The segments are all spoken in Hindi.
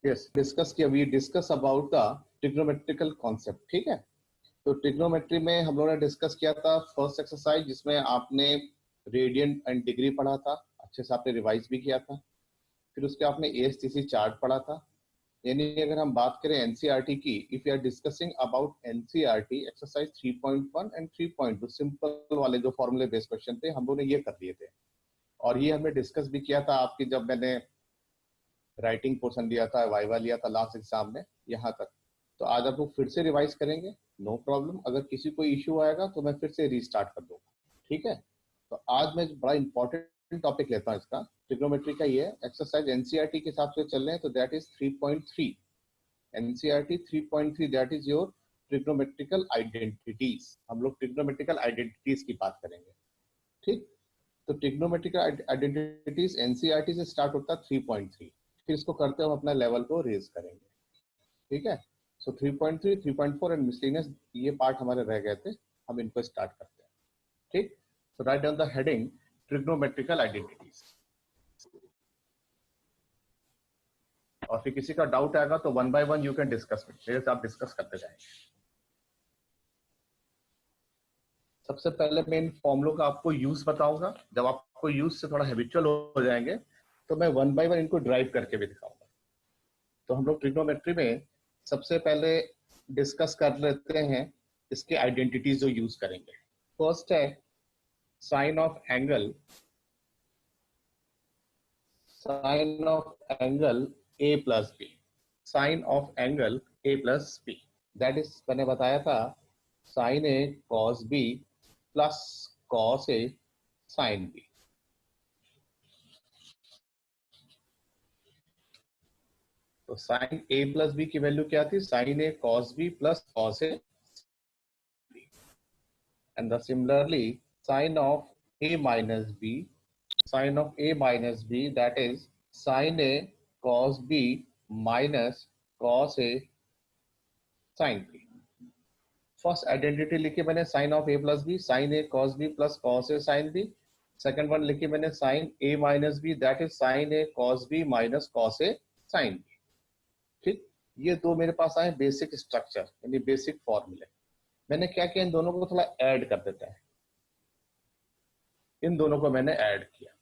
यस डिस्कस किया, we discuss about the trigonometrical concept. ठीक है, तो ट्रिग्नोमेट्री में हम लोगों ने डिस्कस किया था फर्स्ट एक्सरसाइज, जिसमें आपने रेडियन एंड डिग्री पढ़ा था, अच्छे से आपने रिवाइज भी किया था। फिर उसके आपने एएसटीसी चार्ट पढ़ा था। यानी अगर हम बात करें एनसीईआरटी की, if you are discussing about NCERT exercise 3.1 and 3.2, simple वाले जो फॉर्मूले बेस्ड क्वेश्चन थे हम लोगों ने ये कर लिए थे। और ये हमने डिस्कस भी किया था आपकी जब मैंने राइटिंग पोर्शन दिया था, वाइवा लिया था लास्ट एग्जाम में, यहाँ तक। तो आज आप लोग फिर से रिवाइज करेंगे, नो प्रॉब्लम। अगर किसी को इश्यू आएगा तो मैं फिर से रीस्टार्ट कर दूंगा, ठीक है। तो आज मैं बड़ा इंपॉर्टेंट टॉपिक लेता हूँ इसका, ट्रिग्नोमेट्री का। ये एक्सरसाइज एनसीईआरटी के हिसाब से चल रहे हैं, तो that is 3.3, NCERT 3.3, that is your trigonometrical identities. हम लोग ट्रिग्नोमेट्रिकल आइडेंटिटीज की बात करेंगे, ठीक। तो ट्रिग्नोमेट्रिकल आइडेंटिटीज एनसीईआरटी से स्टार्ट होता है 3.3, फिर इसको करते हुए अपना लेवल को रेज करेंगे, ठीक है। सो 3.3, 3.4 एंड मिसलेनियस, ये पार्ट हमारे रह गए थे, हम इनको स्टार्ट करते हैं, ठीक। So write down the heading trigonometrical identities. और फिर किसी का डाउट आएगा तो one by one you can discuss with, मेरे साथ डिस्कस करते जाएंगे। सबसे पहले मैं इन फॉर्मुलों का आपको यूज बताऊंगा, जब आपको यूज से थोड़ा हैबिचुअल हो जाएंगे तो मैं वन बाय वन इनको ड्राइव करके भी दिखाऊंगा। तो हम लोग ट्रिग्नोमेट्री में सबसे पहले डिस्कस कर लेते हैं इसके आइडेंटिटीज जो यूज करेंगे। फर्स्ट है sine of angle, sine of angle A plus B, sine of angle A plus B, that is मैंने बताया था sine A cos B plus cos A sine B. तो साइन ए प्लस बी की वैल्यू क्या थी, sine A cos B plus cos A, and the similarly sin of a minus b, sin of a minus b, that is sin a cos b minus cos a sin b। First identity लिखी मैंने sine of A plus B, sine A cos B plus cos A sine B. Second one लिखी मैंने sine A minus B, that is sine A cos B minus cos A sine B, ठीक। ये दो मेरे पास आए बेसिक स्ट्रक्चर यानी बेसिक फॉर्मूले। मैंने क्या किया, इन दोनों को थोड़ा ऐड कर देता है, इन दोनों को मैंने ऐड किया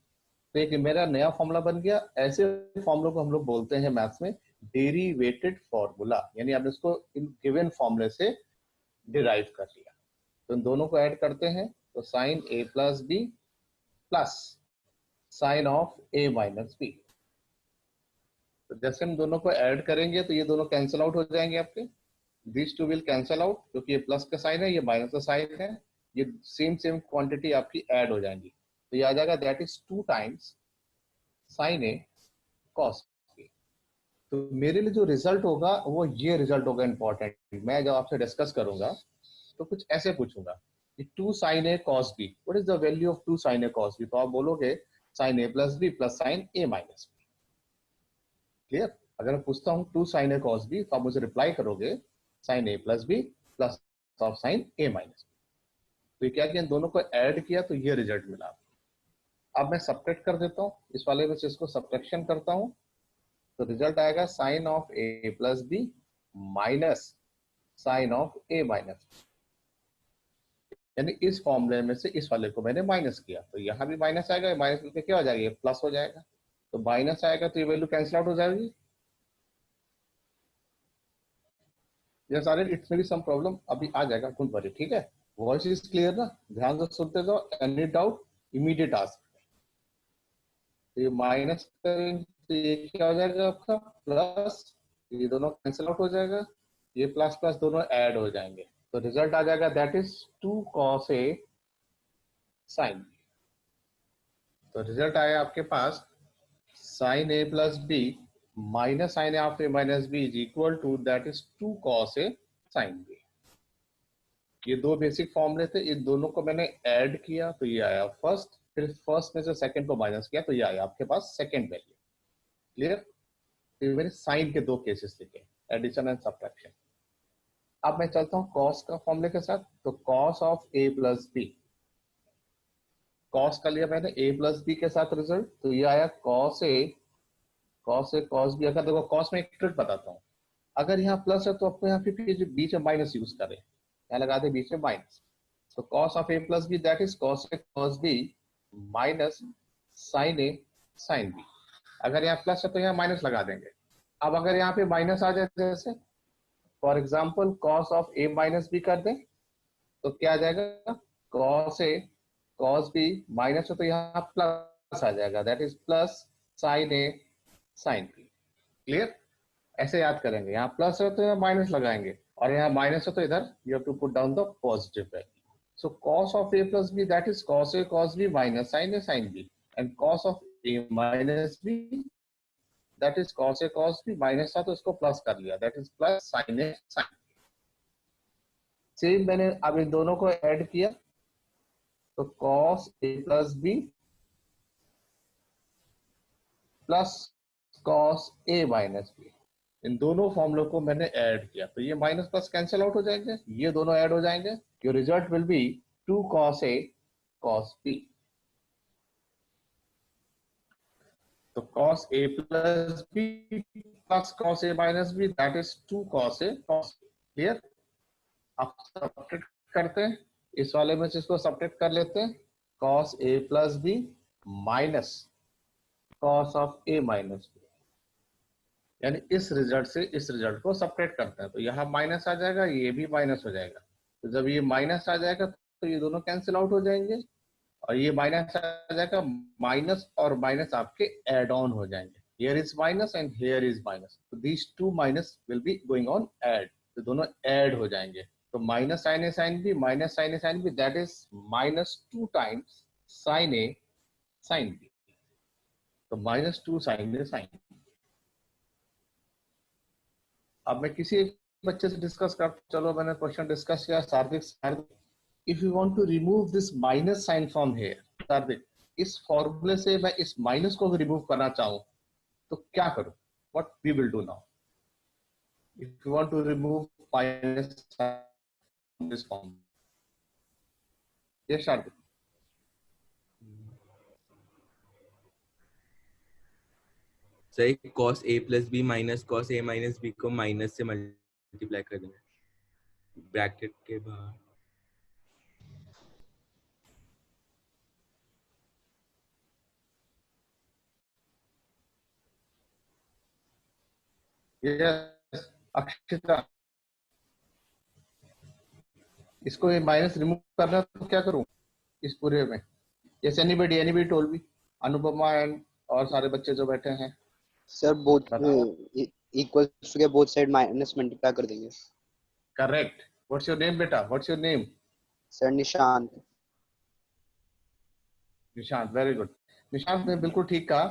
तो एक मेरा नया फॉर्मूला बन गया। ऐसे फॉर्मूलों को हम लोग बोलते हैं मैथ्स में डेरिवेटेड फॉर्मूला, यानी आपने इसको इन गिवन फॉर्मूले से डिराइव कर लिया। तो इन दोनों को ऐड करते हैं, तो sine A plus B plus sine of A minus B. तो जैसे हम दोनों को ऐड करेंगे तो ये दोनों कैंसिल आउट हो जाएंगे आपके, this two will cancel out, क्योंकि ये प्लस का साइन है ये माइनस का साइन है, ये सेम सेम क्वांटिटी आपकी ऐड हो जाएंगी। तो ये आ जाएगा that is 2 times sine A cos B. तो मेरे लिए जो रिजल्ट होगा वो ये रिजल्ट होगा इंपॉर्टेंट। मैं जब आपसे डिस्कस करूंगा तो कुछ ऐसे पूछूंगा कि 2 sine A cos B, what is the value of 2 sine A cos B, तो आप बोलोगे साइन ए प्लस बी प्लस साइन ए माइनस बी। क्लियर? अगर मैं पूछता हूँ 2 साइन ए कॉस बी तो आप मुझे रिप्लाई करोगे sine A plus B plus of sine A minus B. तो ये क्या किया, इन दोनों को ऐड किया तो ये रिजल्ट मिला। अब मैं सब्ट्रैक्ट कर देता हूँ, इस वाले में से इसको सब्ट्रैक्शन करता हूँ, तो रिजल्ट आएगा sine of A plus B minus sine of A minus, यानी इस फॉर्मूले में से इस वाले को मैंने माइनस किया तो यहाँ भी माइनस आएगा, माइनस करके क्या हो जाएगा, ये प्लस हो जाएगा। तो माइनस आएगा तो ये वैल्यू कैंसिल आउट हो जाएगी। ये सारे इट्स में भी सम प्रॉब्लम अभी आ जाएगा, डोंट वरी, ठीक है। वॉइस इज क्लियर ना, ध्यान से सुनते जाओ, एनी डाउट इमीडिएट आस्क। तो ये माइनस करेंगे तो ये क्या हो जाएगा आपका प्लस, ये दोनों कैंसिल आउट हो जाएगा, ये प्लस प्लस दोनों ऐड हो जाएंगे, तो रिजल्ट आ जाएगा that is 2 cos a sin b। तो रिजल्ट आया आपके पास sine A plus B minus sine A of A minus B is equal to that is 2 cos a sin b। ये दो बेसिक फॉर्मूले थे, इन दोनों को मैंने ऐड किया तो ये आया फर्स्ट, फिर फर्स्ट में से सेकंड को माइनस किया तो ये आया आपके पास सेकंड वैल्यू। क्लियर? तो मैंने साइन के दो केसेस लिखे, एडिशन एंड सब्ट्रैक्शन। अब मैं चलता हूँ कॉस का फॉर्मूले के साथ, तो cos of A plus b, cos का लिया मैंने ए प्लस बी के साथ रिजल्ट, तो ये आया cos a cos a cos B, अगर देखो कॉस में एक ट्रिक बताता हूँ, अगर यहाँ प्लस है तो आपको यहाँ पे बीच में माइनस यूज करें, यहाँ लगा दे बीच में माइनस, तो cos of A plus B that is cos a cos B minus sine A sine b. अगर यहाँ प्लस है तो यहाँ माइनस लगा देंगे। अब अगर यहाँ पे माइनस आ जाए, जैसे for example cos of A minus b कर दें, तो क्या आ जाएगा, cos a cos B minus है तो यहाँ प्लस आ जाएगा, that is plus sine A sine b. Clear? ऐसे याद करेंगे, यहाँ प्लस है तो यहाँ माइनस लगाएंगे, और यहाँ माइनस है तो इधर you have to put down the positive value. So cos of A plus B that is cos a cos B minus sine A sine b, and cos of A minus B that is cos a cos B, minus था तो इसको प्लस कर लिया, that is plus sine A sine. Same मैंने अब इन दोनों को ऐड किया, तो cos a plus B plus cos A minus B, इन दोनों फॉर्मूलों को मैंने ऐड किया, तो ये माइनस प्लस कैंसिल आउट हो जाएंगे, ये दोनों ऐड हो जाएंगे, your result will be 2 cos a cos b। तो cos a plus b plus cos a minus b that is 2 cos a cos b। Clear? आप सब्ट्रैक्ट करते हैं, इस वाले में से इसको सब्ट्रैक्ट कर लेते हैं, cos a plus b minus cos of a minus b, यानी इस रिजल्ट से इस रिजल्ट को सब्ट्रैक्ट करते हैं, तो यहाँ माइनस आ जाएगा, ये भी माइनस हो जाएगा, तो जब ये माइनस आ जाएगा तो ये दोनों कैंसिल आउट हो जाएंगे, और ये माइनस आ जाएगा, माइनस और माइनस आपके एड ऑन हो जाएंगे, here is minus and here is minus, तो these two minus will be going on add, तो दोनों ऐड हो जाएंगे, तो minus sine A sine B minus sine A sine B that is minus 2 times sine A sine B, तो माइनस 2 साइन ए साइन बी। अब मैं किसी एक बच्चे से डिस्कस कर, चलो मैंने क्वेश्चन डिस्कस किया, Sardik, if you want to remove this minus sign from here, Sardik इस फॉर्मूले से मैं इस माइनस को भी रिमूव करना चाहूं तो क्या करूं, what we will do now, if you want to remove minus from this form, yes Sardik. सही, cos a plus B minus cos a minus B को माइनस से मल्टीप्लाई कर देंगे ब्रैकेट के बाहर। यस अक्षिता, इसको ये माइनस रिमूव करना है तो क्या करूं इस पूरे में, yes anybody told me, Anupama and और सारे बच्चे जो बैठे हैं सर बोथ बताओ। इक्वल्स टू के बोथ साइड माइनस मल्टीप्लाई कर देंगे। करेक्ट, व्हाट्स योर नेम बेटा, what's your name? Sir Nishant. Nishant, very good. Nishant ने बिल्कुल ठीक कहा,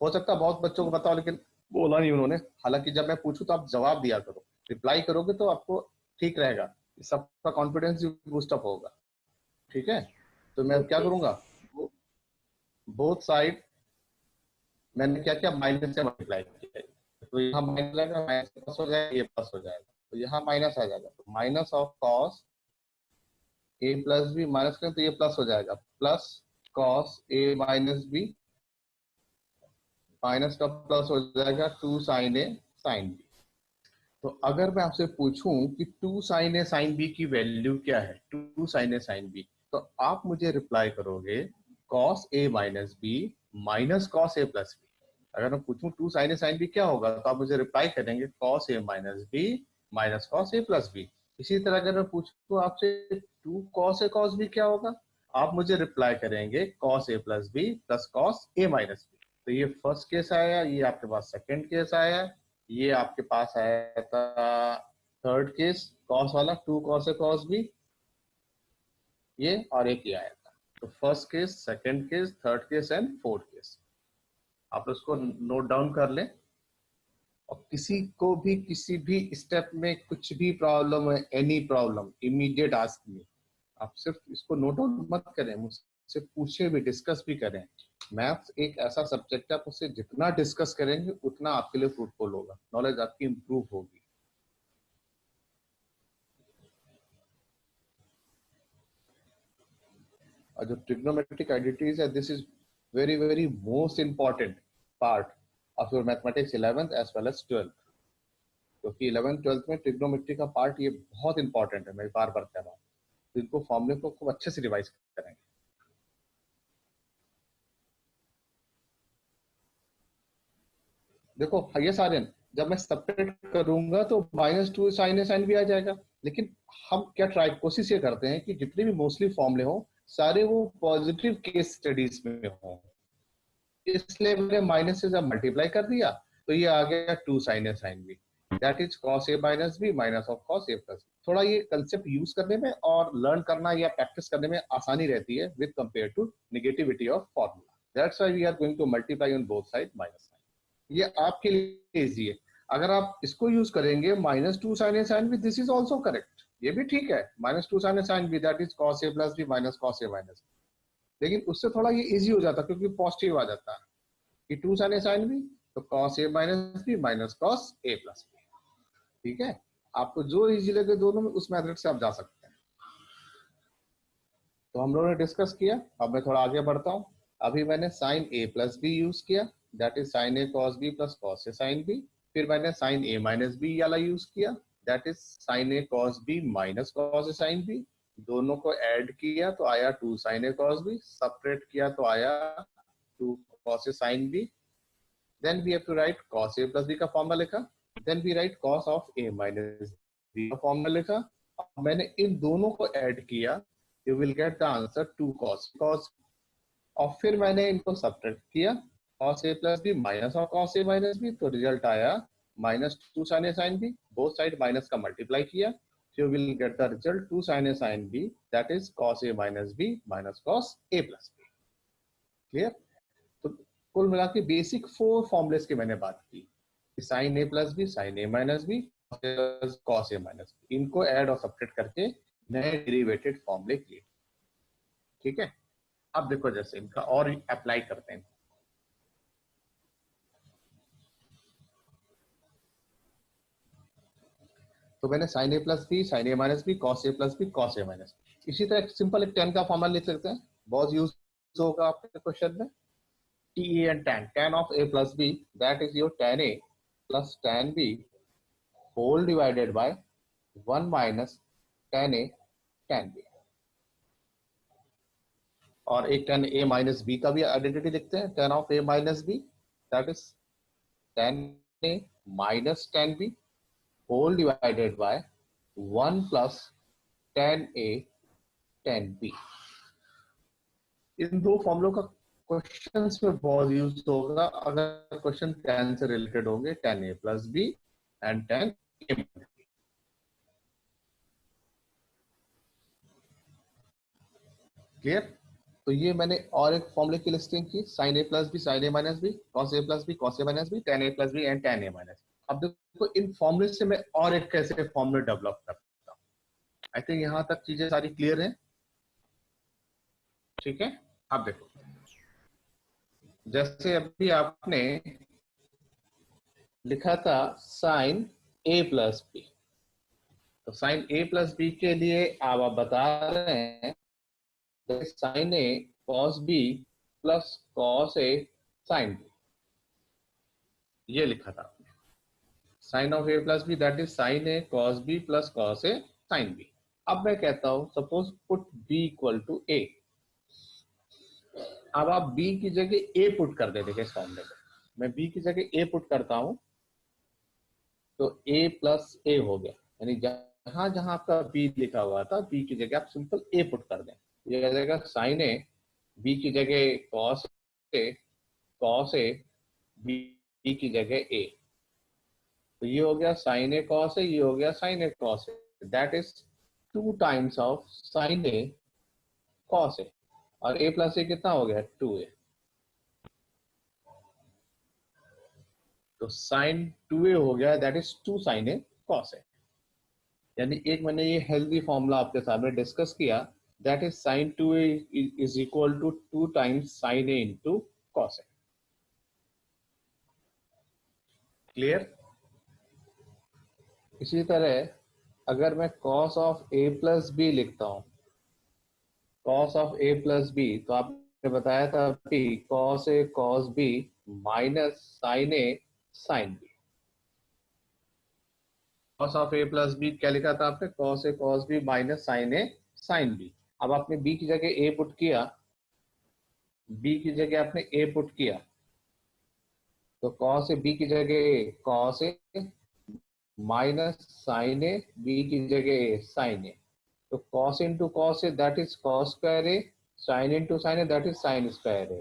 हो सकता है बहुत बच्चों को बताओ लेकिन बोला नहीं उन्होंने, हालांकि जब मैं पूछूं तो आप जवाब दिया करो, रिप्लाई करोगे तो आपको ठीक रहेगा, सबका कॉन्फिडेंस बूस्ट अप होगा, ठीक है? तो मैं क्या करूंगा, बोथ साइड मैंने क्या किया, माइनस से मल्टीप्लाई किया, तो यहाँ माइनस जाएगा, माइनस प्लस हो जाएगा, ये प्लस हो जाएगा, तो यहाँ माइनस आ जाएगा, तो minus of cos a plus B minus करें तो ये प्लस हो जाएगा, प्लस कॉस ए माइनस बी, माइनस का प्लस हो जाएगा 2 साइन ए साइन बी। तो अगर मैं आपसे पूछूं कि 2 साइन ए साइन बी की वैल्यू क्या है, 2 साइन ए साइन बी, तो आप मुझे रिप्लाई करोगे cos A minus b minus cos a plus B. अगर मैं पूछूं 2 साइन ए साइन बी क्या होगा, तो आप मुझे रिप्लाई करेंगे cos A minus b minus cos a plus B. इसी तरह अगर मैं पूछूं आपसे 2 कॉस ए कॉस बी क्या होगा, आप मुझे रिप्लाई करेंगे cos a plus B plus cos A minus B. तो ये फर्स्ट केस आया, ये आपके पास सेकंड केस आया, ये आपके पास आया था थर्ड केस कॉस वाला, 2 कॉस ए कॉस बी, ये और एक ये आया था। तो first case, second case, third case and fourth case, आप उसको नोट डाउन कर लें। और किसी को भी किसी भी स्टेप में कुछ भी प्रॉब्लम है, एनी प्रॉब्लम, इमीडिएट आस्क मी। आप सिर्फ इसको नोट डाउन मत करें, मुझसे पूछे भी, डिस्कस भी करें। मैथ्स एक ऐसा सब्जेक्ट है, आप उससे जितना डिस्कस करेंगे उतना आपके लिए फ्रूटफुल होगा, नॉलेज आपकी इंप्रूव होगी। और जो ट्रिग्नोमेट्रिक आइडेंटिटीज है, this is very very most important part of your mathematics 11th as well as 12th, क्योंकि 11th 12th में ट्रिग्नोमेट्री का पार्ट ये बहुत इंपॉर्टेंट है, मैं बार बार कह रहा हूँ। तो इनको फॉर्मूले को खूब अच्छे से रिवाइज करेंगे। देखो ये सारे जब मैं सेपरेट करूंगा तो -2 साइन ए साइन भी आ जाएगा, लेकिन हम क्या ट्राई कोशिश ये करते हैं कि जितने भी मोस्टली फॉर्मूले हो सारे वो पॉजिटिव केस स्टडीज में हो, इसलिए मैंने माइनस से जब मल्टीप्लाई कर दिया तो ये आ गया 2 sine A sine B, that is cos a minus b minus of cos a plus. थोड़ा ये कंसेप्ट यूज करने में और लर्न करना या प्रैक्टिस करने में आसानी रहती है with compare to negativity of formula. That's why we are going to multiply on both side minus sine. ये आपके लिए इजी है। अगर आप इसको यूज करेंगे -2 sine A sine b, this is also correct, ये भी ठीक है, -2 sine A sine B that is cos a plus B minus cos a minus, लेकिन उससे थोड़ा ये इजी हो जाता क्योंकि पॉजिटिव आ जाता है कि 2 साइन ए साइन बी तो cos a minus b minus cos a plus b. ठीक है, आपको जो इजी लगे दोनों में उस मेथड से आप जा सकते हैं। तो हम लोगों ने डिस्कस किया, अब मैं थोड़ा आगे बढ़ता हूँ। अभी मैंने sine a plus B use किया, that is sine a cos b plus cos a sine b। फिर मैंने साइन a माइनस बी वाला यूज किया, that is sine a cos b minus cos a sine b। दोनों को ऐड किया तो आया 2 sine a cos b, separate किया तो आया 2 cos a sine b। Then we have to write cos a plus b का फॉर्मूला लिखा, then we write cos of a minus b का फॉर्मूला लिखा। अब मैंने इन दोनों को ऐड किया, you will get the answer 2 cos। और फिर मैंने इनको सब्ट्रैक्ट किया, cos a plus B minus और cos a माइनस बी, तो रिजल्ट आया -2 sin a sin b। Both side minus का मल्टीप्लाई किया, you will get the result 2 sin a sin b, that is cos a minus b minus cos a plus b। Clear? तो कुल मिला के बेसिक 4 फॉर्मुलेस की मैंने बात की, sine a plus B, sine a minus b, cos a minus b, इनको ऐड और सब्ट्रैक्ट करके नए डेरिवेटेड फॉर्मूले क्रिएट। ठीक है, अब देखो जैसे इनका और अप्लाई करते हैं। तो मैंने sine A plus B, sine A minus b, cos a plus b, cos a minus b. इसी तरह सिंपल एक tan का फॉर्मूला लिख सकते हैं, बहुत यूज होगा आपके क्वेश्चन में। tan tan of a plus b, that is your tan a plus tan b whole divided by 1 minus tan a tan b। और एक tan a माइनस b का भी आइडेंटिटी लिखते हैं, tan of a minus b, that is tan a minus tan b whole divided by 1 plus tan a tan b। इन दो फॉर्मुलों का क्वेश्चंस में बहुत यूज होगा अगर क्वेश्चन tan से रिलेटेड होंगे, tan a plus b and tan a minus B. Clear? तो ये मैंने और एक फॉर्मूले की लिस्टिंग की, sine A plus B, sine A minus b, cos a plus b, cos a minus b, tan a plus b and tan a minus. अब देखो इन फॉर्मूले से मैं और एक कैसे फॉर्मूले डेवलप करता हूँ। आई थिंक यहाँ तक चीजें सारी क्लियर हैं। ठीक है, अब देखो जैसे अभी आपने लिखा था साइन a प्लस बी, तो साइन a प्लस बी के लिए आप बता रहे हैं sine a cos b plus cos a sine b, ये लिखा था आपने। Sine of a plus B that is sine a cos b plus cos a sine b। अब मैं कहता हूं suppose put b equal to a। अब आप b की जगह a पुट कर देते इस फॉर्मूले में, मैं b की जगह a पुट करता हूं तो a प्लस a हो गया, यानी जहां जहां आपका b लिखा हुआ था b की जगह आप सिंपल a पुट कर दें, ये आ जाएगा साइन a, b की जगह cos a b की जगह a, तो ये हो गया साइन a cos a, ये हो गया sine a cos a, that is 2 times of sine a cos a, और a प्लस a कितना हो गया 2a, तो साइन 2a हो गया that is 2 sine a cos a। यानी एक मैंने ये हेल्दी फॉर्मूला आपके सामने डिस्कस किया, that is sine 2a is equal to 2 times sine a into cos a। Clear? इसी तरह अगर मैं cos of a plus b लिखता हूं, cos of a plus b, तो आपने बताया था कि cos a cos b minus sine A sine b. Cos of A plus b क्या लिखा था आपने? Cos a cos B minus sine A sine B. अब आपने बी की जगह ए पुट किया, बी की जगह आपने ए पुट किया, तो कॉस ए बी की जगह A cos A minus sine A B की जगह ए साइन ए। तो cos into cos A that is cos square A, sine into sine A that is sine square A.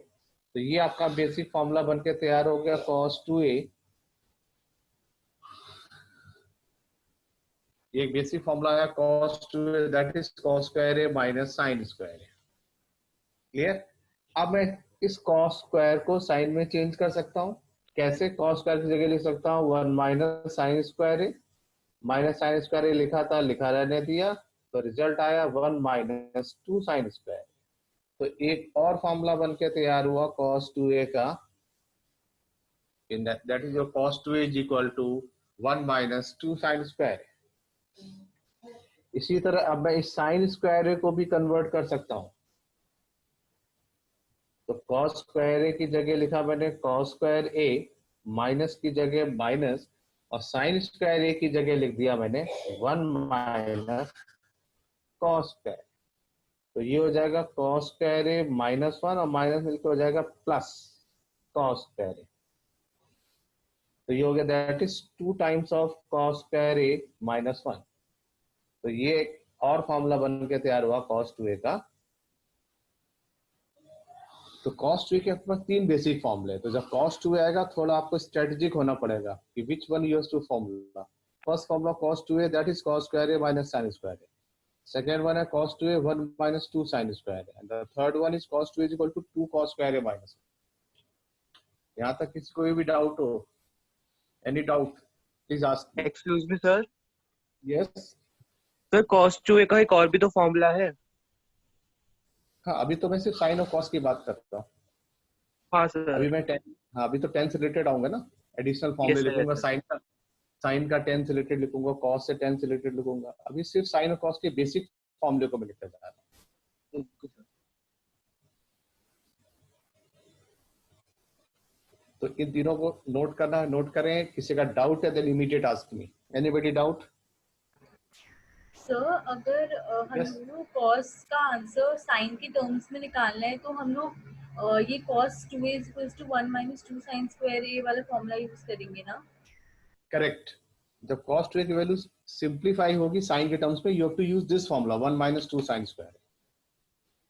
तो ये आपका बेसिक फॉर्मूला बनके तैयार हो गया कॉस टू ए। एक बेसिक फॉर्मूला आया cos 2a that is cos square A minus sign square A. Clear? अब मैं इस cos स्क्वायर को साइन में चेंज कर सकता हूं। कैसे? cos स्क्वायर की जगह लिख सकता हूं 1 माइनस साइन स्क्वायर ए। माइनस साइन स्क्वायर ए लिखा था, लिखा रहने दिया, तो रिजल्ट आया 1 माइनस 2 साइन स्क्वायर। तो एक और फॉर्मूला बनके तैयार हुआ cos 2a का, in that is your cos 2a is equal to 1 minus 2 sine square. इसी तरह अब मैं इस साइन स्क्वायर ए को भी कन्वर्ट कर सकता हूं। तो कॉस स्क्वायर ए की जगह लिखा मैंने कॉस स्क्वायर ए, माइनस की जगह माइनस, और साइन स्क्वायर ए की जगह लिख दिया मैंने 1 माइनस कॉस स्क्वायर। तो ये हो जाएगा कॉस स्क्वायर ए माइनस 1 और माइनस मिलकर हो जाएगा प्लस कॉस स्क्वायर ए। तो ये हो गया that is 2 times of cos square A minus 1। तो ये एक और फॉर्मूला बन के तैयार हुआ cos 2a का। तो cos 2a के पास 3 बेसिक फॉर्मूले। तो जब cos 2a आएगा थोड़ा आपको स्ट्रेटेजिक होना पड़ेगा कि which one use to formula. First formula cos 2a that is cos square A minus sin square a. Second one है cos 2a 1 minus 2 sin square a, and the third one is cos 2a is equal to 2 cos square A minus. यहां तक किसी को भी डाउट हो? Any doubt please ask. Excuse me sir. Yes sir cos 2a का एक और भी तो फॉर्मूला है। हाँ, अभी तो मैं सिर्फ साइन और कॉस की बात करता हूँ। हाँ सर। अभी मैं हाँ अभी तो 10 से रिलेटेड आऊंगा ना, एडिशनल फॉर्मूले लिखूंगा। साइन का 10 से रिलेटेड लिखूंगा, कॉस से 10 से रिलेटेड लिखूंगा। अभी सिर्फ साइन और कॉस के बेसिक फॉर्मूले को मैं लिखता जा रहा हूँ। तो इन तीनों को नोट करना है, नोट करें। किसी का डाउट है then immediate ask me. Anybody doubt? Sir अगर हम Yes. लोग कॉस का आंसर साइन के टर्म्स में निकालना है तो हम लोग ये cos 2a = 1 minus 2 sin square A वाला फॉर्मूला यूज करेंगे ना? करेक्ट। जब cos 2a की वैल्यू सिंप्लीफाई होगी साइन के टर्म्स में, you have to use this formula 1 minus 2 sin square.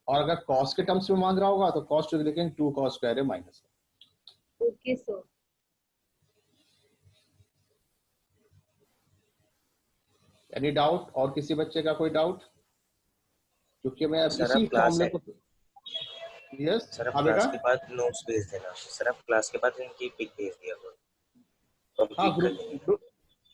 और अगर cos के टर्म्स में मांग रहा होगा तो cos 2a लिखेंगे 2 cos स्क्वायर ए minus. Okay sir. Any doubt? और किसी बच्चे का कोई डाउट? क्योंकि मैं सर इसी आप क्लास फॉर्मूले को यस सर आप क्लास के बाद नोट्स भेज देना। सर आप क्लास के बाद इनकी पिक भेज दिया करो। हाँ ग्रुप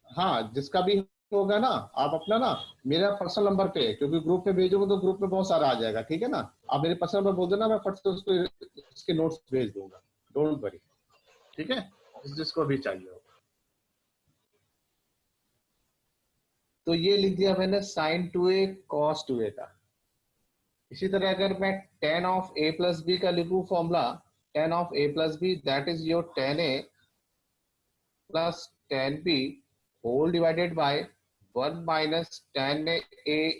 हाँ जिसका भी होगा ना, आप अपना ना मेरा पर्सनल नंबर पे, क्योंकि ग्रुप में भेजोगे तो ग्रुप में बहुत सारा आ जाएगा, ठीक है ना। आप मेरे पर्सनल नंबर बोल देना, मैं फट से उसको इसके नोट्स भेज दूंगा, डोंट वरी, ठीक है, जिसको भी चाहिए हो। तो ये लिख दिया मैंने sin 2a cos 2a का। इसी तरह अगर मैं tan of a plus b का लिखूं formula, tan of a plus B that is your tan a plus tan b whole divided by 1 minus tan a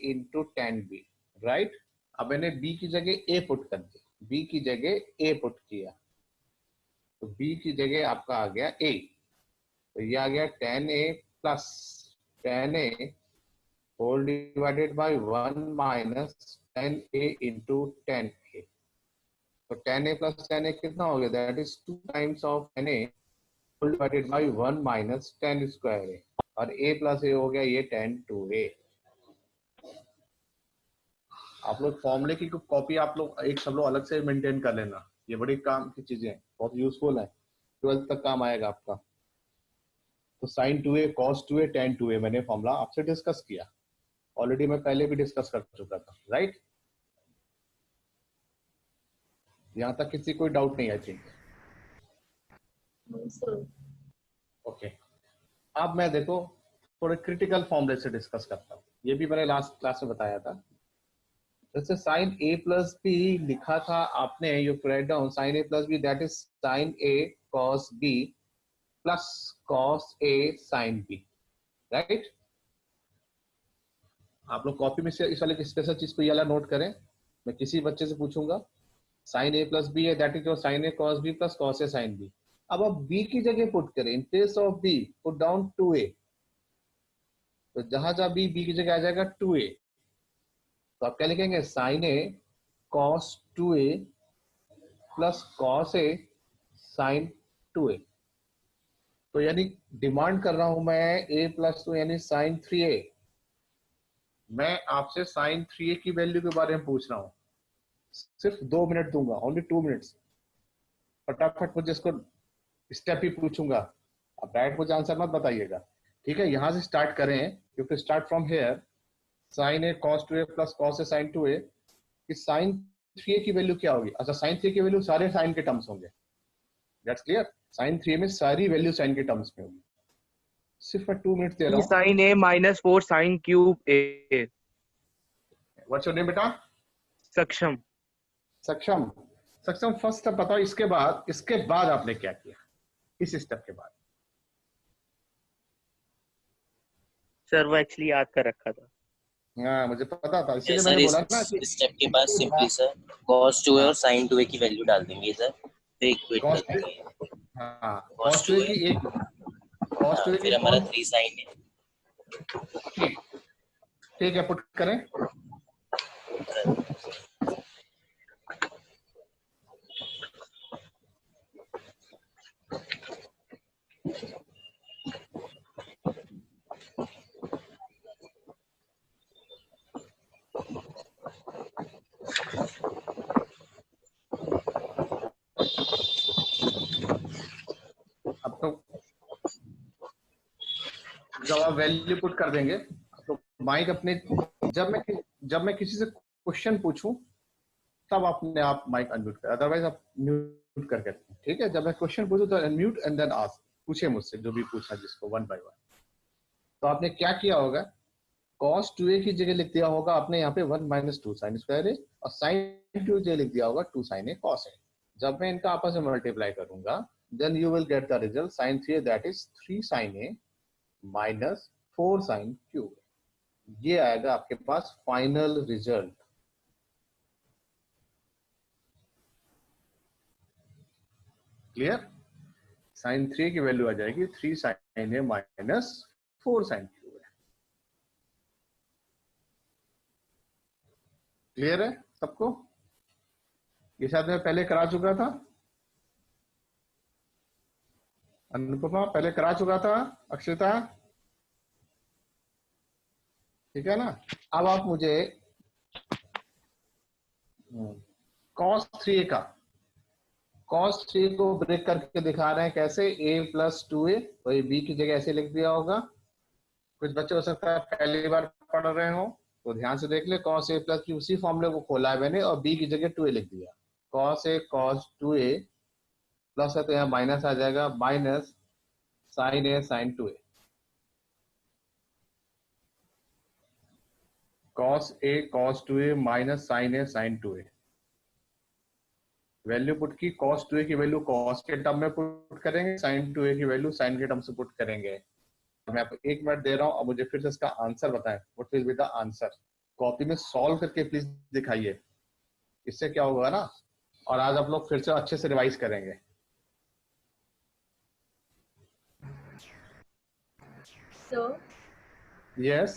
into tan b, right. अब मैंने b की जगह a पुट कर दी, b की जगह a पुट किया, तो b की जगह आपका आ गया a, तो ये आ गया tan a plus tan a whole divided by 1 minus tan a into tan a। तो tan a plus tan a कितना हो गया? That is 2 times of tan a whole divided by 1 minus tan square a, और a प्लस a हो गया ये tan 2a। आप लोग फॉर्मूले की कॉपी आप लोग एक सब लोग अलग से मेंटेन कर लेना, ये बड़ी काम की चीजें हैं, बहुत यूजफुल है, 12th तक काम आएगा आपका। तो sin 2a cos 2a tan 2a मैंने फॉर्मूला आपसे डिस्कस किया, ऑलरेडी मैं पहले भी डिस्कस कर चुका था, राइट। यहां तक किसी कोई डाउट नहीं, आई थिंक। ओके, अब मैं देखो थोड़े क्रिटिकल फॉर्मूले से डिस्कस करता हूँ। ये भी मैंने लास्ट क्लास में बताया था। जैसे sin a प्लस बी लिखा था आपने, you write down sin a plus B that is sin a cos b plus cos a sin b, right? आप लोग कॉपी में से इस वाले स्पेशल चीज को ये वाला नोट करें. मैं किसी बच्चे से पूछूंगा sin a plus b है, that is your sin a cos b plus cos a sin b. अब आप b की जगह पुट करें, इन place of b put down 2a. तो जहां जहां b की जगह आ जाएगा 2a, तो आप क्या लिखेंगे? sin a cos 2a plus cos a sin 2a. तो यानी डिमांड कर रहा हूं मैं a प्लस 2 यानी sin 3a. मैं आपसे sin 3a की वैल्यू के बारे में पूछ रहा हूं. सिर्फ 2 मिनट दूंगा, ओनली 2 मिनट्स. फटाफट मुझे इसको स्टेप ही पूछूंगा. आप डायरेक्ट मुझे आंसर मत बताइएगा, ठीक है? यहां से स्टार्ट करें. You can start from here. sin a cos 2a plus cos a sin 2a. कि sin 3a की वैल्यू क्या होगी? अच्छा, sin 3 की वैल्यू सारे sin के टर्म्स होंगे. That's clear. sin 3 में सारी वैल्यू sin के टर्म्स में होगी. सिर्फ मैं 2 मिनट दे रहा हूं. sin a minus 4 sin cube a. What's your name बेटा? सक्षम. सक्षम. सक्षम फर्स्ट स्टेप बताओ. इसके बाद आपने क्या किया? इस स्टेप के बाद सर वो एक्चुअली याद कर रखा था. हाँ, मुझे पता था, इसीलिए सर मैंने बोला ना कि इस स्टेप के बाद सिंपली सर cos 2a और sin 2a की वैल्यू डाल देंगे सर, फिर इक्वेट cos कर देंगे. हाँ, cos cos 2a की एक cos 2a फिर की हमारा 3 sin है. ठीक है, पुट करें. अब तो जब आप वैल्यू पुट कर देंगे तो माइक अपने जब मैं किसी से क्वेश्चन पूछूं तब अपने आप माइक अनम्यूट कर, अदरवाइज आप म्यूट करके रखें, ठीक है? जब मैं क्वेश्चन पूछूं तो अनम्यूट एंड देन आस्क. पूछे मुझसे जो भी पूछा जिसको, वन बाय वन. तो आपने क्या किया होगा? cos 2a की जगह लिख दिया होगा आपने यहाँ पे 1 minus 2 sin square a, और sin 2 की जगह लिख दिया होगा 2 sin a cos a. जब मैं इनका आपस में मल्टीप्लाई करूंगा, then you will get the result sin 3a, that is 3 sin a minus 4 sin q. ये आएगा आपके पास फाइनल रिजल्ट. क्लियर? sin 3 की वैल्यू आ जाएगी 3 sin a minus 4 sin q. Clear है सबको? ये शायद मैं पहले करा चुका था. अनुपमा पहले करा चुका था. अक्षिता ठीक है ना? अब आप मुझे cos 3 का cos 3 को ब्रेक करके दिखा रहे हैं. कैसे? a प्लस 2a, वही b की जगह ऐसे लिख दिया होगा. कुछ बच्चे हो सकता है पहली बार पढ़ रहे हो तो ध्यान से देख ले. cos a प्लस की उसी फॉर्मूले को खोला है मैंने और b की जगह 2a लिख दिया. cos a cos 2a plus है तो यहाँ माइनस आ जाएगा, minus sin a sin 2a. cos a cos 2a minus sin a sin 2a. Value put की. cos 2a की वैल्यू cos के टर्म में पुट करेंगे, sin 2a की वैल्यू sin के टर्म से पुट करेंगे. मैं आपको 1 मिनट दे रहा हूं. अब मुझे फिर से इसका आंसर बताएं. What will be the answer? Copy में सॉल्व करके प्लीज दिखाइए. इससे क्या होगा ना, और आज आप लोग फिर से अच्छे से रिवाइज करेंगे. Sir yes.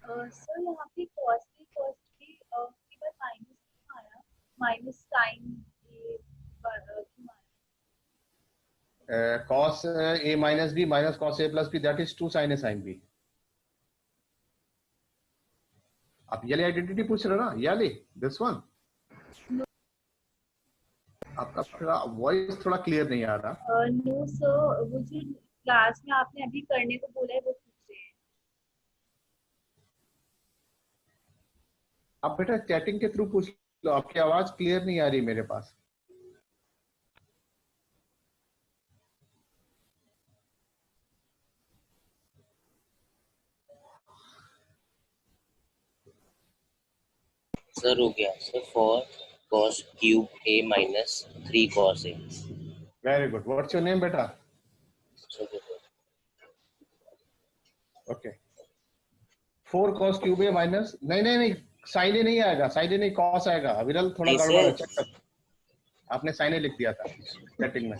सर यहाँ पे cos भी उसके बाद माइनस क्यों आया? माइनस साइन क्यों आया? cos a minus b minus cos a plus b, that is 2 sin a sin b. आप ये आइडेंटिटी पूछ रहे हो ना, ये वाली, दिस वन. आपका थोड़ा वॉइस थोड़ा क्लियर नहीं आ रहा. नो सर, वो जो क्लास में आपने अभी करने को बोला है वो पूछ रहे हैं. आप बेटा चैटिंग के थ्रू पूछ लो. आपकी आवाज क्लियर नहीं आ रही मेरे पास. सर हो गया sir. 4 cos cube a minus 3 cos a. Very good, what's your name बेटा? Okay, 4 cos cube A minus, नहीं साइन ए नहीं आएगा, साइन ए नहीं कॉस आएगा। अविरल थोड़ा गड़बड़ है, चेक कर, आपने साइन ए लिख दिया था सेटिंग में।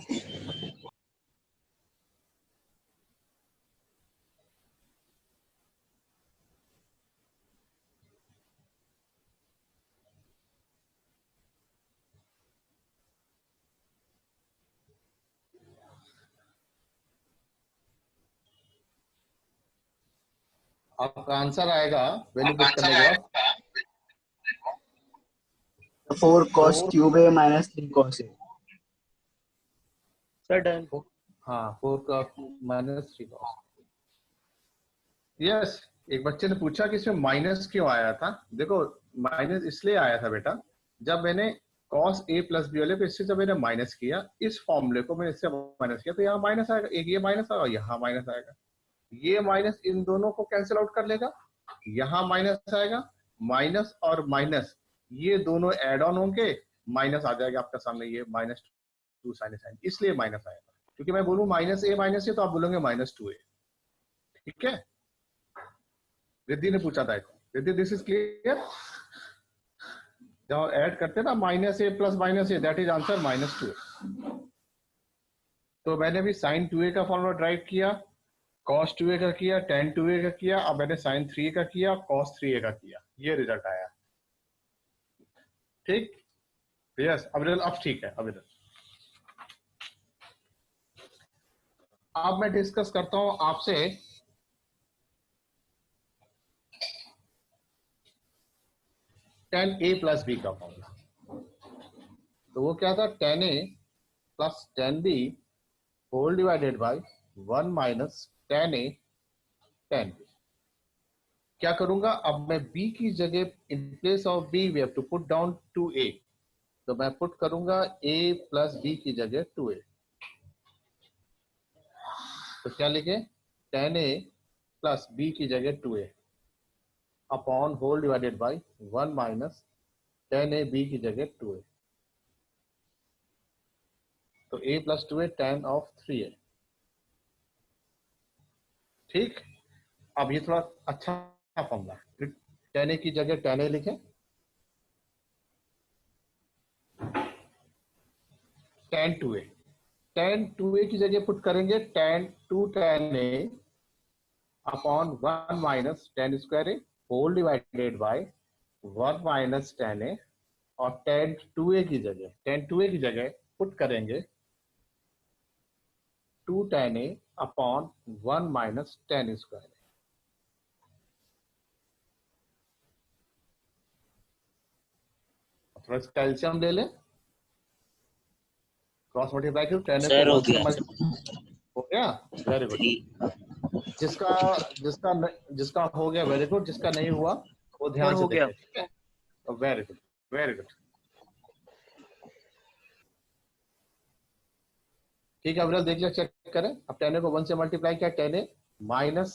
आपका आंसर आएगा वैल्यू पुट करने के बाद 4 cos cube A minus 3 cos A. Sir done. हाँ 4 का माइनस 3 cos। यस, एक बच्चे ने पूछा कि इसमें माइनस क्यों आया था। देखो माइनस इसलिए आया था बेटा, जब मैंने cos a प्लस बी वाले पे इससे जब मैंने माइनस किया, इस फॉर्मूले को मैंने इससे माइनस किया, तो यहाँ माइनस आएगा, एक ये माइनस आएगा, यहाँ माइनस आएगा, ये माइनस इन दोनों को कैंसिल आउट कर लेगा, यहाँ माइनस आएगा, माइनस और माइनस ये दोनों एड ऑन होंगे, माइनस आ जाएगा आपका सामने, ये -2 sin, इसलिए माइनस आएगा। क्योंकि मैं बोलूं माइनस ए माइनस ए, तो आप बोलोगे -2a। ठीक है, रिद्धि ने पूछा था, रिद्धि दिस इज क्लियर? जब ऐड करते ना -a plus -a, that is answer -2a। तो मैंने भी sin 2a का फॉर्मूला ड्राइव किया, cos 2a का किया, tan 2a का किया, अब मैंने sin 3a का किया, cos 3a का किया, ये रिजल्ट आया। ठीक, यस अविरल, अब ठीक है अविरल। अब मैं डिस्कस करता हूं आपसे tan a प्लस बी का फॉर्मूला। तो वो क्या था, tan a plus tan b whole divided by 1 minus tan a tan b। क्या करूंगा, अब मैं b की जगह in place of b we have to put down 2a, तो मैं पुट करूंगा a प्लस b की जगह 2a। तो क्या लिखे, tan a प्लस b की जगह 2a upon whole divided by 1 minus tan a b की जगह 2a। तो a plus 2a tan of 3a। ठीक, अब ये थोड़ा अच्छा फॉर्मूला, tan a की जगह tan a लिखे, tan 2a की जगह पुट करेंगे tan 2 tan a upon 1 minus tan square a whole divided by 1 minus tan a, और tan 2a की जगह पुट करेंगे 2 tan a upon 1 minus tan square a। थोड़ा कैल्शियम ले लें, क्रॉस मल्टीप्लाई करो, tan a सर को हो 1 से गया। हो गया, वेरी गुड। जिसका हो गया वेरी गुड, जिसका नहीं हुआ वो ध्यान सर से हो गया। देखें। ठीक है, वेरी गुड वेरी गुड। ठीक है अविरल, देख लिया, चेक करें। अब tan a को 1 से मल्टीप्लाई किया, tan a minus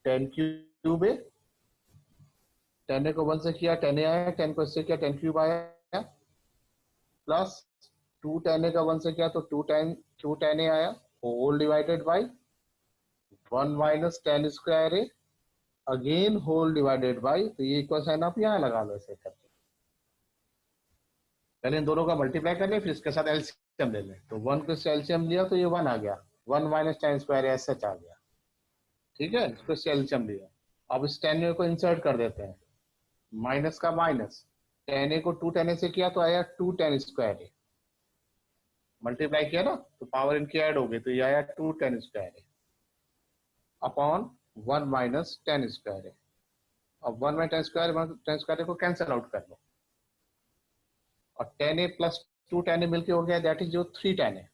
tan cube a, tan a को 1 से किया tan a आया, tan को इससे किया tan क्यूब आया, प्लस 2 tan a का 1 से किया तो 2 tan a आया, whole divided by 1 minus tan square a again whole divided by, तो ये इक्वल साइन आप यहाँ लगा लो ऐसे करके। पहले इन दोनों का मल्टीप्लाई कर ले, फिर इसके साथ एलसीएम ले लें। तो 1 को इससे एलसीएम लिया तो ये 1 आ गया, 1 minus tan square S H आ गया। ठीक है, इसको इससे एलसीएम लिया। अब इस tan a को इंसर्ट कर देते हैं, माइनस का माइनस, tan a को 2 tan a से किया तो आया 2 tan स्क्वायर a, मल्टीप्लाई किया ना तो पावर इनकी ऐड हो गई, तो ये आया 2 tan square a upon 1 minus tan square a। अब 1 में tan स्क्वायर को कैंसिल आउट कर लो, और tan a plus 2 tan a मिलके हो गया, दैट इज जो 3 tan a,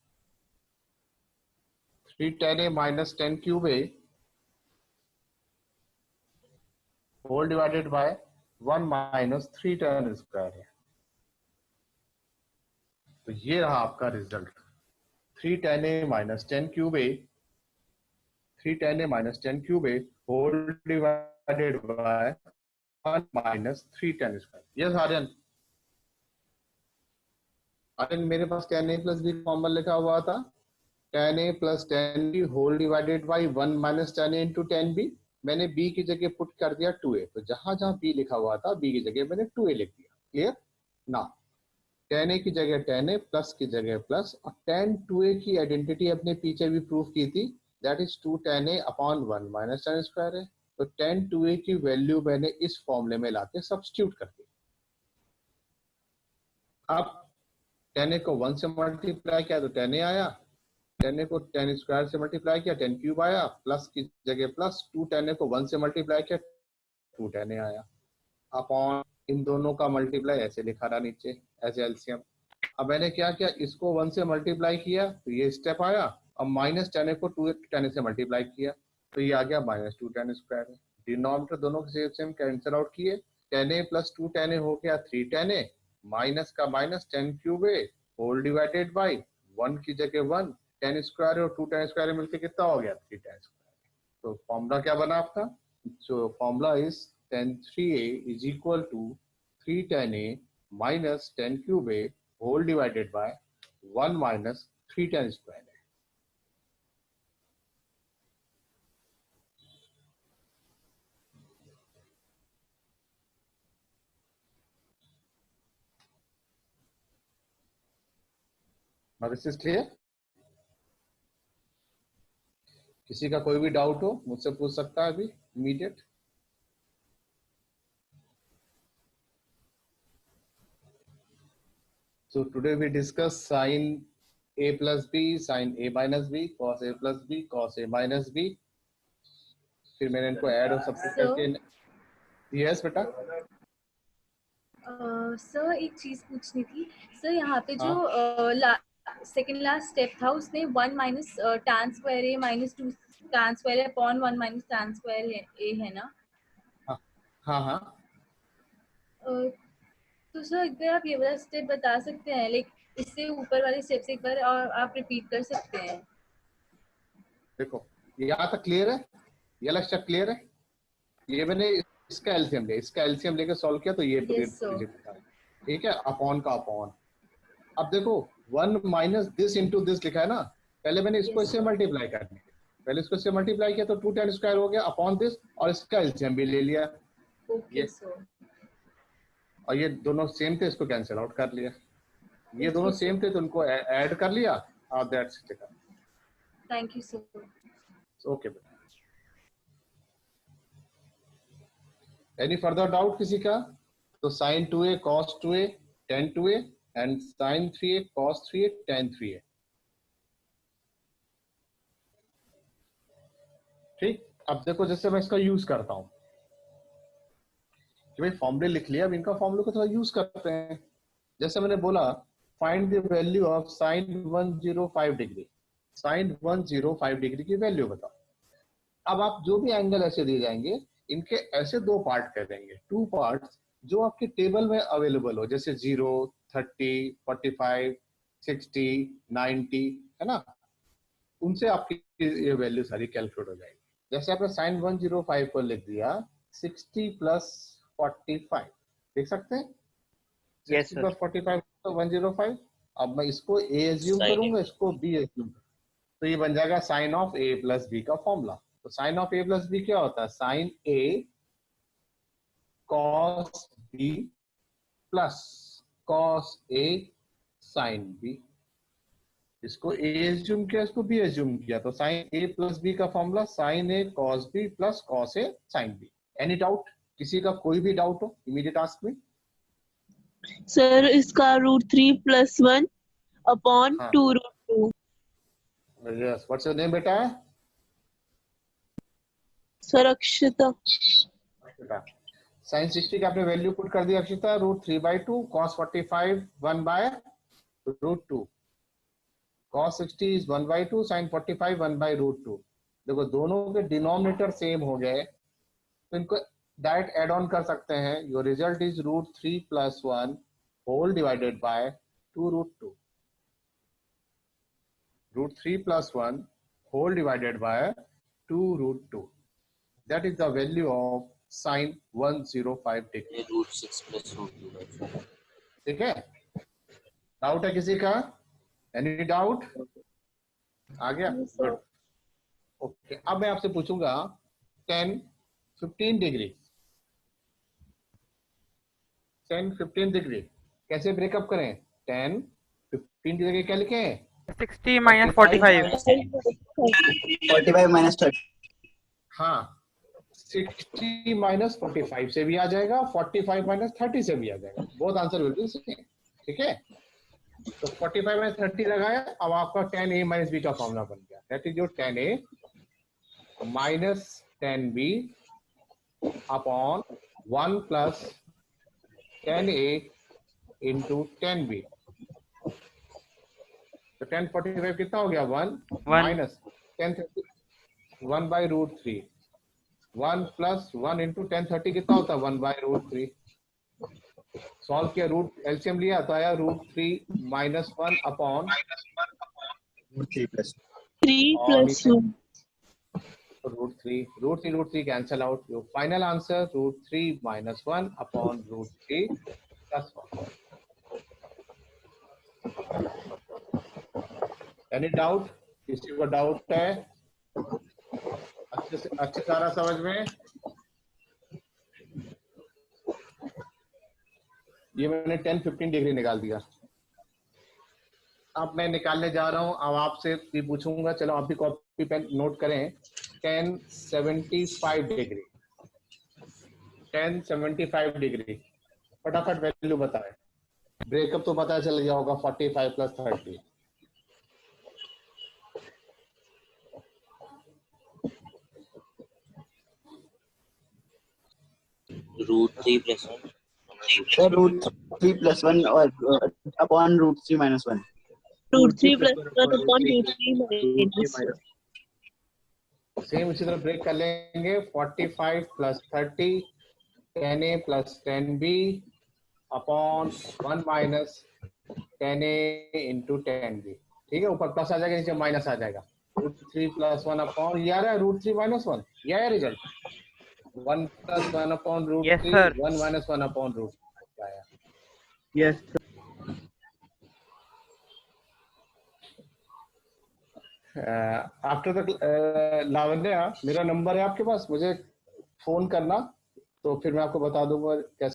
3 tan a minus tan cube a whole divided by 1 minus 3 tan square a। तो ये रहा आपका result, 3 tan a minus tan cube a, 3 tan a minus tan cube a whole divided by 1 minus 3 tan square. Yes Aryan, अरे मेरे पास tan a plus b formula लिखा हुआ था, tan a plus tan b whole divided by 1 minus tan a into tan b। मैंने b की जगह पुट कर दिया 2a, तो जहां जहां b लिखा हुआ था b की जगह मैंने 2a लिख दिया। क्लियर ना? tan a की जगह tan a, प्लस की जगह प्लस, और tan 2a की आइडेंटिटी अपने पीछे भी प्रूव की थी, that is 2 tan a upon 1 minus tan square है। तो tan 2a की वैल्यू मैंने इस फॉर्मूले में लाके सब्स्टिट्यूट कर दी। अब tan a को 1 से मल्टीप्लाई किया तो tan a आया, tan a को tan स्क्वायर से मल्टीप्लाई किया tan क्यूब आया, प्लस की जगह प्लस, 2 tan a को 1 से मल्टीप्लाई किया 2 tan a आया, अपॉन इन दोनों का मल्टीप्लाई ऐसे लिखा रहा नीचे एज एलसीएम। अब मैंने क्या किया, इसको 1 से मल्टीप्लाई किया तो ये स्टेप आया, अब माइनस tan a को 2 tan a से मल्टीप्लाई किया तो ये आ गया माइनस 2 tan स्क्वायर है। डिनोमिनेटर दोनों के सेम कैंसिल आउट किए, tan a plus 2 tan a हो गया 3 tan a, माइनस का minus tan cube a whole divided by 1 की जगह 1 tan स्क्वायर और 2 tan स्क्वायर मिलकर कितना हो गया 3 tan स्क्वायर। तो फॉर्मूला क्या बना आपका? So formula is tan 3a is equal to 3 tan a minus tan cube a whole divided by 1 minus 3 tan square a। Now this is clear? किसी का कोई भी डाउट हो मुझसे पूछ सकता है अभी immediate. So today we discuss sin a plus b, sin a minus b, cos a plus b, cos a minus b। फिर मैंने इनको ऐड और सब्ट्रैक्ट करके। यस बेटा। सर एक चीज पूछनी थी सर, यहाँ पे जो सेकंड लास्ट स्टेप था उसमें 1 minus tan square a minus 2 tan square a upon 1 minus tan square a है ना? हाँ हाँ। तो सर एक बार आप ये वाला स्टेप बता सकते हैं, लाइक इससे ऊपर वाले स्टेप से एक बार और आप रिपीट कर सकते हैं? देखो यहाँ तक क्लियर है, ये वाला स्टेप क्लियर है। ये मैंने इसका एलसीएम लिया, इसका एलसीएम लेकर सॉल्व किया तो ये ठीक है, अपॉन का अपॉन। अब देखो 1 माइनस दिस इंटू दिस लिखा है ना, पहले मैंने इसको इससे मल्टीप्लाई कर दिया, पहले इसको इससे मल्टीप्लाई किया तो 2 tan स्क्वायर हो गया अपॉन दिस, और इसका एलसीएम भी ले लिया। Okay sir. और ये दोनों सेम थे, इसको कैंसिल आउट कर लिया। ये दोनों सेम थे तो उनको ऐड कर लिया, और that's it. Thank you sir. Okay बेटा। एनी फर्दर डाउट किसी का? तो sin 2a cos 2a tan 2a and sin 3a cos 3a tan 3a। ठीक, अब देखो जैसे मैं इसका यूज करता हूं कि भाई फॉर्मूले लिख लिया, अब इनका फॉर्मूले को थोड़ा यूज करते हैं। जैसे मैंने बोला find the value of sin 105 degree, sin 105 degree की वैल्यू बताओ। अब आप जो भी एंगल ऐसे दिए जाएंगे इनके ऐसे दो पार्ट कर देंगे, 2 पार्ट्स जो आपके टेबल में अवेलेबल हो, जैसे 0, 30, 45, 60, 90 है ना, उनसे आपकी ये वैल्यू सारी कैलकुलेट हो जाएगी। जैसे आपने sin 105 को लिख दिया 60 प्लस 45, देख सकते हैं? 60 प्लस 45 तो 105। अब मैं इसको a एज्यूम करूंगा, इसको b एज्यूम करूंगा, तो ये बन जाएगा sine of a plus b का फॉर्मूला। तो sine of a plus b क्या होता है? Sine a cos b plus cos a sine b। इसको a एज्यूम किया, इसको b एज्यूम किया, तो साइन a प्लस b का formula sine a cos b plus cos a sine b। Any doubt? किसी का कोई भी डाउट हो इमीडिएट आस्क मी। सर इसका √3 + 1 upon 2 √2। Yes, what's your name बेटा? सर अक्षता। साइन 60 का आपने वैल्यू पुट कर दिया अक्षता, √3/2 cos 45 1/√2, cos 60 is 1/2, sin 45 1/√2। देखो दोनों के डिनोमिनेटर सेम हो गए तो इनको डायरेक्ट ऐड ऑन कर सकते हैं। Your result is √3 + 1 whole divided by 2√2, √3 + 1 whole divided by 2√2. That is the value of sin 105 degree. √6 + √2। ठीक है? डाउट है किसी का? Any doubt? आ गया? गुड। ओके, अब मैं आपसे पूछूंगा 10 15 डिग्री 10 15 डिग्री कैसे ब्रेकअप करें? 10 15 डिग्री क्या लिखें? 60 minus 45. 45 minus 30. हाँ, 60 माइनस 45 से भी आ जाएगा, 45 माइनस 30 से भी आ जाएगा। Both answer will be same. ठीक है, तो 45 माइनस 30 लगाया, अब आपका 10a माइनस बी का फॉर्मूला बन गया। That is your 10a minus 10b upon 1 plus 10a into 10b। तो 1045 कितना हो गया? 1 minus 1030 1 by root 3। 1 plus 1 into 1030 कितना होता है? 1 बाई रूट 3। सॉल्व किया, रूट एलसीएम लिया तो आया root 3 minus 1 upon 3 plus 3 plus 1. Root three cancel out. Your final answer root 3 minus 1 upon root 3 plus 1। Any doubt? किसी को डाउट है? अच्छे सारा समझ में? ये मैंने 10-15 डिग्री निकाल दिया। अब मैं निकालने जा रहा हूं, अब आपसे भी पूछूंगा। चलो आप भी कॉपी पेन नोट करें। 1075 डिग्री 1075 डिग्री फटाफट वैल्यू बताएं। ब्रेकअप तो पता चल गया होगा, 45 plus 30। Root 3 plus 1 Sir, root 3 plus 1 or upon root 3 minus 1. Root 3 plus 1 upon root 3 minus 1. Same इसी तरह ब्रेक कर लेंगे। 45 plus 30 10a plus 10b upon 1 minus 10a into 10b। ठीक है, ऊपर प्लस आ जाएगा, नीचे माइनस आ जाएगा। रूट 3 प्लस 1 अपॉन ये आ रहा है रूट 3 माइनस 1। ये आया result 1 plus 1 upon root 3 1 minus 1 upon root आया। Yes. आफ्टर द लावण्या, मेरा नंबर है आपके पास, मुझे फोन करना तो फिर मैं आपको बता दूंगा कैसे